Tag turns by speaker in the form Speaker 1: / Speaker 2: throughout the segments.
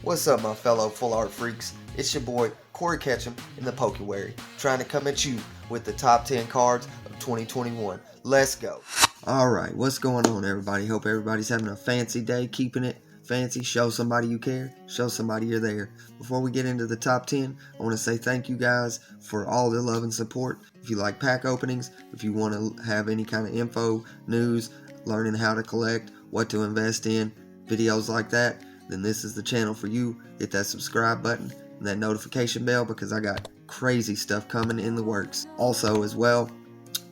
Speaker 1: What's up, my fellow full art freaks? It's your boy Corey Ketchum in the Pokewary, trying to come at you with the top 10 cards of 2021. Let's go. Alright, what's going on, everybody? Hope everybody's having a fancy day, keeping it fancy. Show somebody you care, show somebody you're there. Before we get into the top 10, I want to say thank you guys for all the love and support. If you like pack openings, if you want to have any kind of info, news, learning how to collect, what to invest in, videos like that, then this is the channel for you. Hit that subscribe button and that notification bell because I got crazy stuff coming in the works. Also, as well,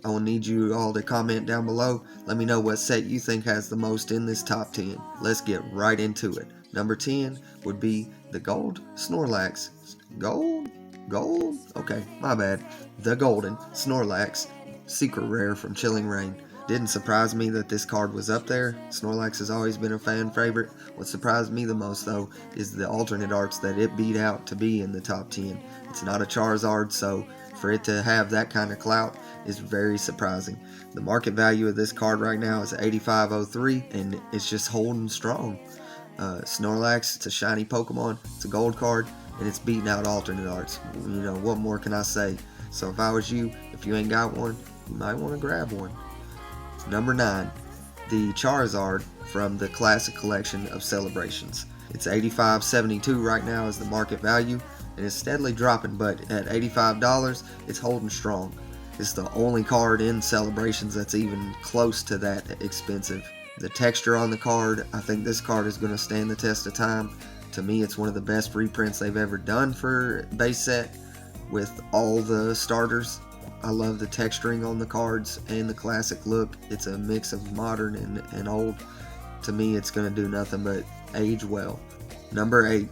Speaker 1: I will need you all to comment down below. Let me know what set you think has the most in this top 10. Let's get right into it. Number 10 would be the Gold Snorlax. Gold? Okay, my bad. The Golden Snorlax Secret Rare from Chilling Reign. Didn't surprise me that this card was up there. Snorlax has always been a fan favorite. What surprised me the most, though, is the alternate arts that it beat out to be in the top 10. It's not a Charizard, so for it to have that kind of clout is very surprising. The market value of this card right now is $85.03, and it's just holding strong. Snorlax, it's a shiny Pokemon, it's a gold card, and it's beating out alternate arts. You know, what more can I say? So if I was you, if you ain't got one, you might want to grab one. Number 9, the Charizard from the Classic Collection of Celebrations. It's $85.72 right now as the market value, and it's steadily dropping, but at $85, it's holding strong. It's the only card in Celebrations that's even close to that expensive. The texture on the card, I think this card is going to stand the test of time. To me, it's one of the best reprints they've ever done for base set with all the starters. I love the texturing on the cards and the classic look. It's a mix of modern and old. To me, it's going to do nothing but age well. Number 8,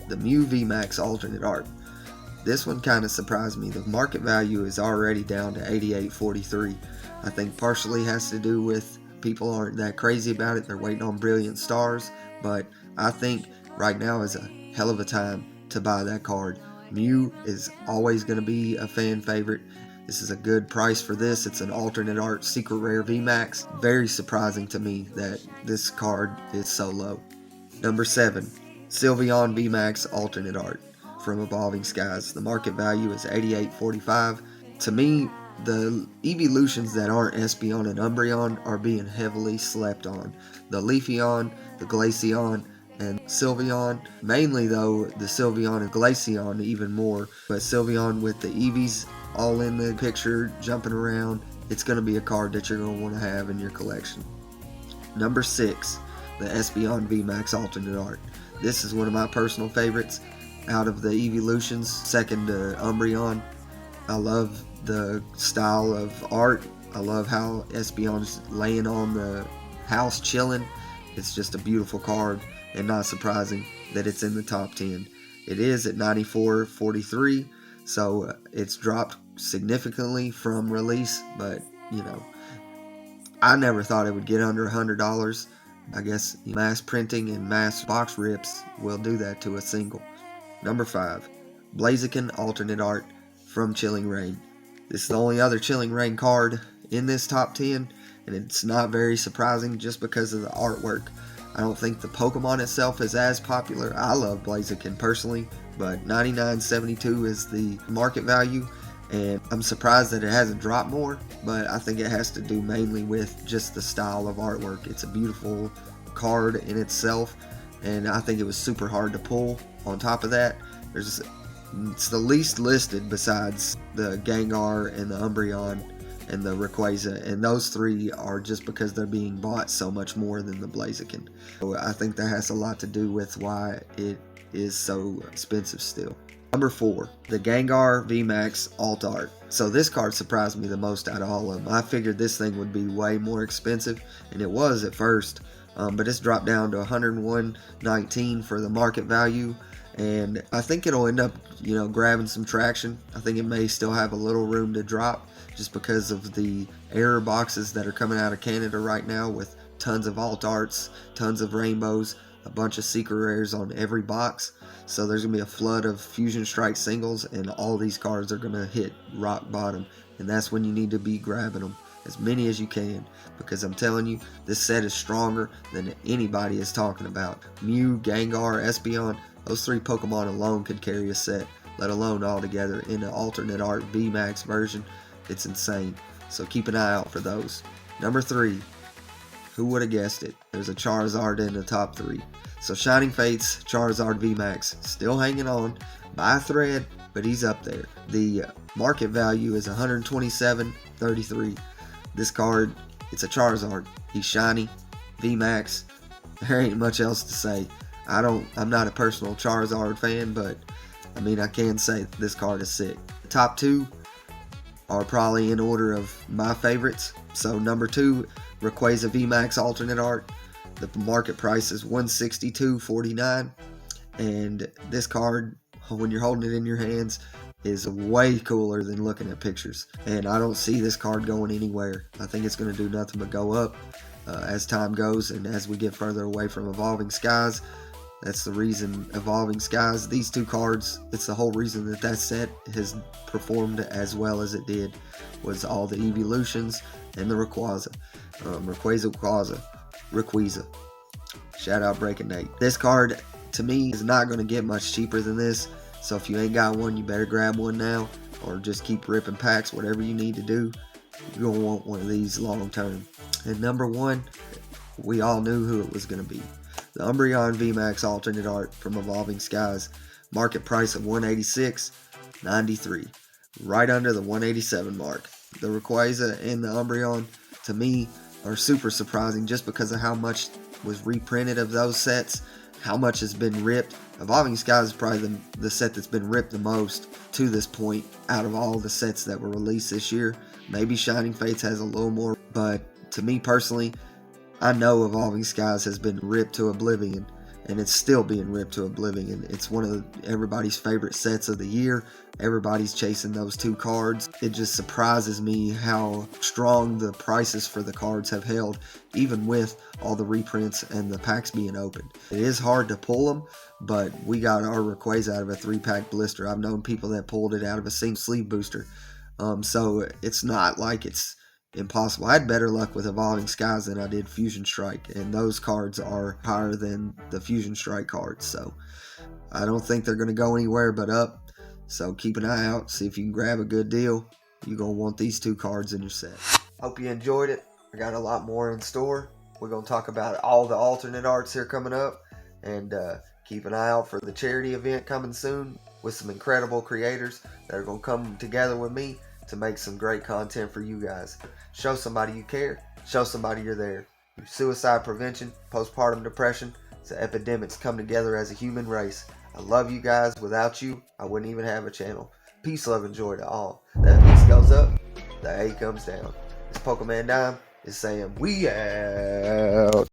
Speaker 1: the Mew VMAX alternate art. This one kind of surprised me. The market value is already down to $88.43. I think partially has to do with people aren't that crazy about it. They're waiting on Brilliant Stars, but I think right now is a hell of a time to buy that card. Mew is always going to be a fan favorite. This is a good price for this. It's an alternate art secret rare VMAX. Very surprising to me that this card is so low. Number 7, Sylveon VMAX alternate art from Evolving Skies. The market value is $88.45. To me, the evolutions that aren't Espeon and Umbreon are being heavily slept on. The Leafeon, the Glaceon, and Sylveon. Mainly though, the Sylveon and Glaceon even more. But Sylveon with the Eevees all in the picture, jumping around, it's going to be a card that you're going to want to have in your collection. Number 6, the Espeon VMAX alternate art. This is one of my personal favorites out of the evolutions, second to Umbreon. I love the style of art. I love how Espeon's laying on the house chilling. It's just a beautiful card, and not surprising that it's in the top 10. It is at $94.43, so it's dropped significantly from release, but you know, I never thought it would get under $100. I guess mass printing and mass box rips will do that to a single. Number 5, Blaziken alternate art from Chilling Reign. This is the only other Chilling Reign card in this top 10, and it's not very surprising just because of the artwork. I don't think the Pokemon itself is as popular. I love Blaziken personally, but $99.72 is the market value, and I'm surprised that it hasn't dropped more, but I think it has to do mainly with just the style of artwork. It's a beautiful card in itself, and I think it was super hard to pull. On top of that, it's the least listed besides the Gengar and the Umbreon and the Rayquaza, and those 3 are just because they're being bought so much more than the Blaziken. So I think that has a lot to do with why it is so expensive still. Number 4, the Gengar VMAX alt art. So this card surprised me the most out of all of them. I figured this thing would be way more expensive, and it was at first, but it's dropped down to $101.19 for the market value. And I think it'll end up, grabbing some traction. I think it may still have a little room to drop just because of the error boxes that are coming out of Canada right now with tons of alt arts, tons of rainbows, a bunch of secret rares on every box. So there's going to be a flood of Fusion Strike singles, and all these cards are going to hit rock bottom. And that's when you need to be grabbing them, as many as you can, because I'm telling you, this set is stronger than anybody is talking about. Mew, Gengar, Espeon, Those 3 Pokemon alone could carry a set, let alone all together in an alternate art VMAX version. It's insane. So keep an eye out for those. Number 3. Who would have guessed it? There's a Charizard in the top 3. So Shining Fates Charizard VMAX still hanging on by a thread, but he's up there. The market value is $127.33. This card, it's a Charizard. He's shiny, VMAX. There ain't much else to say. I'm not a personal Charizard fan, but I mean, I can say this card is sick. The top 2 are probably in order of my favorites. So number 2, Rayquaza VMAX alternate art. The market price is $162.49, and this card, when you're holding it in your hands, is way cooler than looking at pictures. And I don't see this card going anywhere. I think it's going to do nothing but go up as time goes, and as we get further away from Evolving Skies. That's the reason Evolving Skies, these 2 cards, it's the whole reason that set has performed as well as it did, was all the evolutions and the Rayquaza. Rayquaza. Shout out Breaking Nate. This card, to me, is not going to get much cheaper than this. So if you ain't got one, you better grab one now, or just keep ripping packs, whatever you need to do. You're going to want one of these long term. And number 1, we all knew who it was going to be. The Umbreon VMAX alternate art from Evolving Skies. Market price of $186.93. Right under the 187 mark. The Rayquaza and the Umbreon, to me, are super surprising just because of how much was reprinted of those sets, how much has been ripped. Evolving Skies is probably the set that's been ripped the most to this point out of all the sets that were released this year. Maybe Shining Fates has a little more, but to me personally, I know Evolving Skies has been ripped to oblivion, and it's still being ripped to oblivion. It's one of everybody's favorite sets of the year. Everybody's chasing those 2 cards. It just surprises me how strong the prices for the cards have held, even with all the reprints and the packs being opened. It is hard to pull them, but we got our Rayquaza out of a 3-pack blister. I've known people that pulled it out of a single sleeve booster. So it's not like it's impossible. I had better luck with Evolving Skies than I did Fusion Strike, and those cards are higher than the Fusion Strike cards, so I don't think they're going to go anywhere but up. So keep an eye out, see if you can grab a good deal. You're going to want these 2 cards in your set. Hope you enjoyed it. I got a lot more in store. We're going to talk about all the alternate arts here coming up, and keep an eye out for the charity event coming soon with some incredible creators that are going to come together with me to make some great content for you guys. Show somebody you care. Show somebody you're there. Suicide prevention, postpartum depression, it's an epidemic. Come together as a human race. I love you guys. Without you, I wouldn't even have a channel. Peace, love, and joy to all. That peace goes up, the A comes down. This Pokéman Dime is saying, we out.